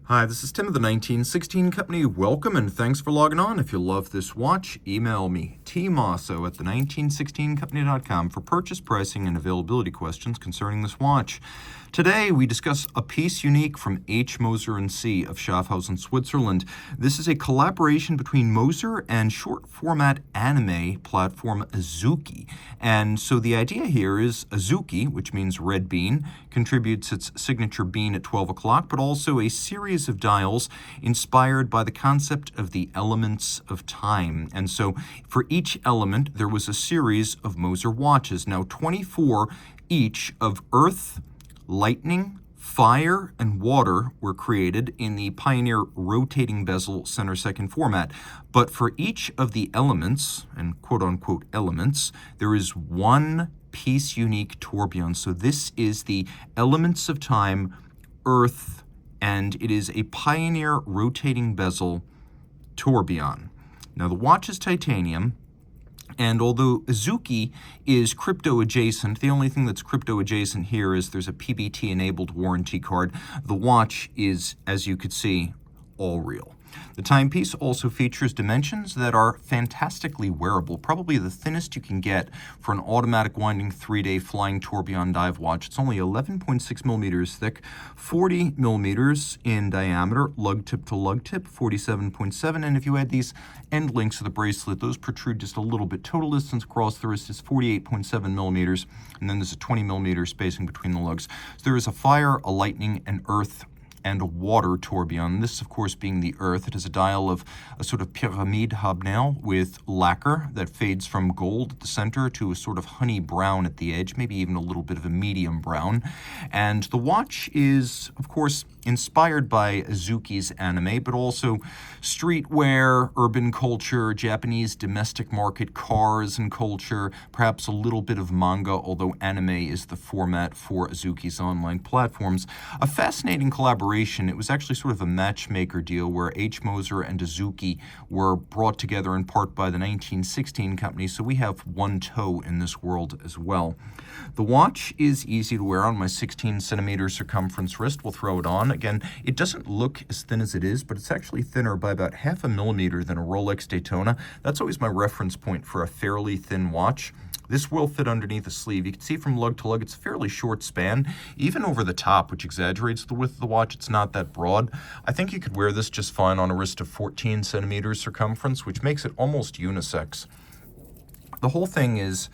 Hi, this is Tim of the 1916 Company. Welcome and thanks for logging on. If you love this watch, email me, Team Mosso at the1916company.com for purchase, pricing, and availability questions concerning this watch. Today, we discuss a piece unique from Moser Cie of Schaffhausen, Switzerland. This is a collaboration between Moser and short-format anime platform Azuki. And so the idea here is Azuki, which means red bean, contributes its signature bean at 12 o'clock, but also a series of dials inspired by the concept of the elements of time. And so for each element, there was a series of Moser watches. Now 24 each of earth, lightning, fire, and water were created in the Pioneer rotating bezel center-second format. But for each of the elements, and quote-unquote elements, there is one piece unique tourbillon. So this is the elements of time, earth, and it is a Pioneer rotating bezel tourbillon. Now the watch is titanium. And although Azuki is crypto adjacent, the only thing that's crypto adjacent here is there's a PBT enabled warranty card. The watch is, as you could see, all real. The timepiece also features dimensions that are fantastically wearable, probably the thinnest you can get for an automatic winding 3-day flying tourbillon dive watch. It's only 11.6 millimeters thick, 40 millimeters in diameter, lug tip to lug tip, 47.7, and if you add these end links of the bracelet, those protrude just a little bit. Total distance across the wrist is 48.7 millimeters, and then there's a 20 millimeter spacing between the lugs. So there is a fire, a lightning, an earth, and a water tourbillon. This, of course, being the earth. It has a dial of a sort of pyramide hobnail with lacquer that fades from gold at the center to a sort of honey brown at the edge, maybe even a little bit of a medium brown. And the watch is, of course, inspired by Azuki's anime, but also streetwear, urban culture, Japanese domestic market cars and culture, perhaps a little bit of manga, although anime is the format for Azuki's online platforms. A fascinating collaboration. It was actually sort of a matchmaker deal where Moser and Azuki were brought together in part by the 1916 Company, so we have one toe in this world as well. The watch is easy to wear on my 16 centimeter circumference wrist. We'll throw it on. Again, it doesn't look as thin as it is, but it's actually thinner by about 0.5 millimeter than a Rolex Daytona. That's always my reference point for a fairly thin watch. This will fit underneath the sleeve. You can see from lug to lug, it's a fairly short span. Even over the top, which exaggerates the width of the watch, it's not that broad. I think you could wear this just fine on a wrist of 14 centimeters circumference, which makes it almost unisex. The whole thing is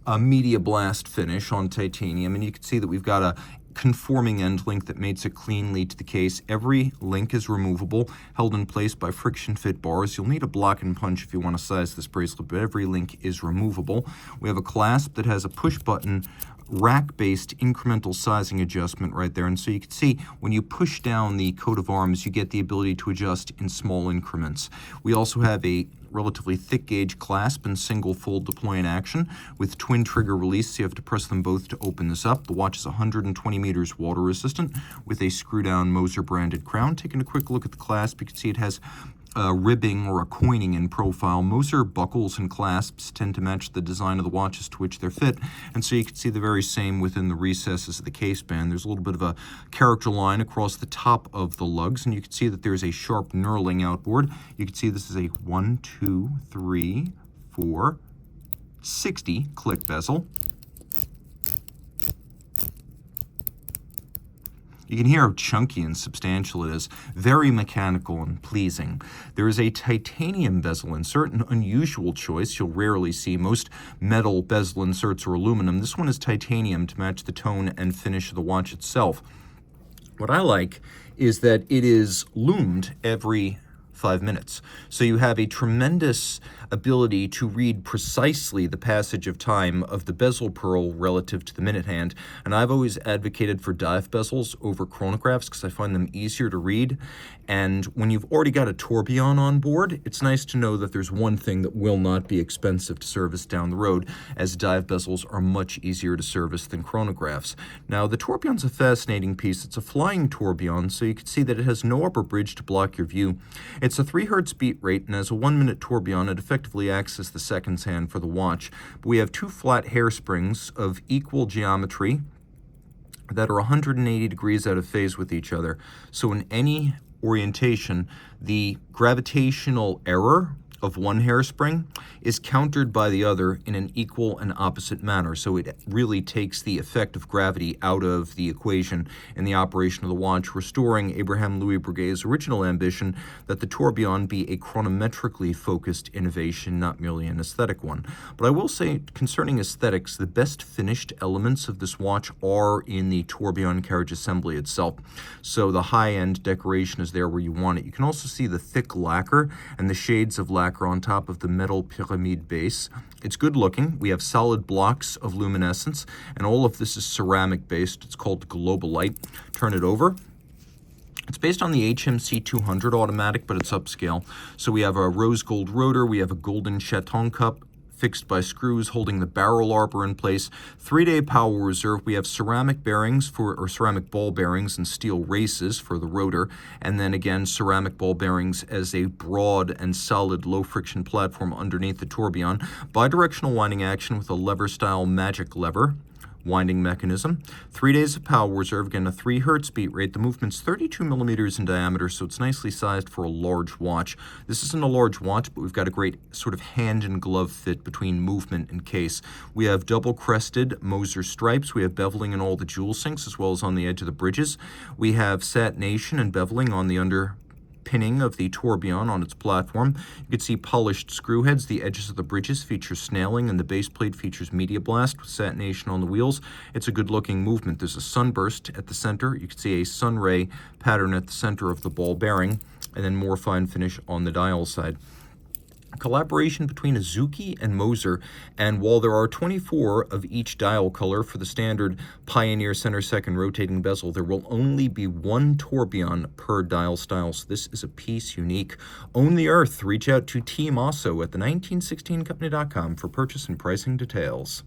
a media blast finish on titanium, and you can see that we've got a conforming end link that makes it cleanly to the case. Every link is removable, held in place by friction fit bars. You'll need a block and punch if you want to size this bracelet, but every link is removable. We have a clasp that has a push button rack-based incremental sizing adjustment right there. And so you can see when you push down the coat of arms, you get the ability to adjust in small increments. We also have a relatively thick gauge clasp and single fold deploy in action with twin trigger release, so you have to press them both to open this up. The watch is 120 meters water resistant with a screw down Moser branded crown. Taking a quick look at the clasp, you can see it has a ribbing or a coining in profile. Moser buckles and clasps tend to match the design of the watches to which they're fit, and so you can see the very same within the recesses of the case band. There's a little bit of a character line across the top of the lugs, and you can see that there's a sharp knurling outboard. You can see this is a 1, 2, 3, 4, 60 click bezel. You can hear how chunky and substantial it is. Very mechanical and pleasing. There is a titanium bezel insert, an unusual choice. You'll rarely see. Most metal bezel inserts are aluminum. This one is titanium to match the tone and finish of the watch itself. What I like is that it is loomed every 5 minutes. So you have a tremendous ability to read precisely the passage of time of the bezel pearl relative to the minute hand. And I've always advocated for dive bezels over chronographs because I find them easier to read. And when you've already got a tourbillon on board, it's nice to know that there's one thing that will not be expensive to service down the road, as dive bezels are much easier to service than chronographs. Now, the tourbillon's a fascinating piece. It's a flying tourbillon, so you can see that it has no upper bridge to block your view. It's a 3 Hz beat rate, and as a 1-minute tourbillon, it effectively acts as the seconds hand for the watch. But we have 2 flat hairsprings of equal geometry that are 180 degrees out of phase with each other. So in any orientation, the gravitational error of one hairspring is countered by the other in an equal and opposite manner. So it really takes the effect of gravity out of the equation in the operation of the watch, restoring Abraham Louis Breguet's original ambition that the tourbillon be a chronometrically focused innovation, not merely an aesthetic one. But I will say, concerning aesthetics, the best finished elements of this watch are in the tourbillon carriage assembly itself. So the high-end decoration is there where you want it. You can also see the thick lacquer and the shades of lacquer on top of the metal pyramid base. It's good looking. We have solid blocks of luminescence, and all of this is ceramic based. It's called Globalite. Turn it over. It's based on the HMC 200 automatic, but it's upscale. So we have a rose gold rotor, we have a golden chaton cup, fixed by screws holding the barrel arbor in place. 3-day power reserve. We have ceramic bearings or ceramic ball bearings and steel races for the rotor, and then again ceramic ball bearings as a broad and solid low friction platform underneath the tourbillon. Bidirectional winding action with a lever style magic lever winding mechanism. 3 days of power reserve, again a 3 hertz beat rate. The movement's 32 millimeters in diameter, so it's nicely sized for a large watch. This isn't a large watch, but we've got a great sort of hand and glove fit between movement and case. We have double crested Moser stripes. We have beveling in all the jewel sinks as well as on the edge of the bridges. We have satination and beveling on the underpinning of the tourbillon on its platform. You can see polished screw heads. The edges of the bridges feature snailing, and the base plate features media blast with satination on the wheels. It's a good looking movement. There's a sunburst at the center. You can see a sun ray pattern at the center of the ball bearing, and then more fine finish on the dial side. A collaboration between Azuki and Moser, and while there are 24 of each dial color for the standard Pioneer center second rotating bezel, there will only be one tourbillon per dial style, so this is a piece unique. Own the Earth. Reach out to Team Mosso at the 1916company.com for purchase and pricing details.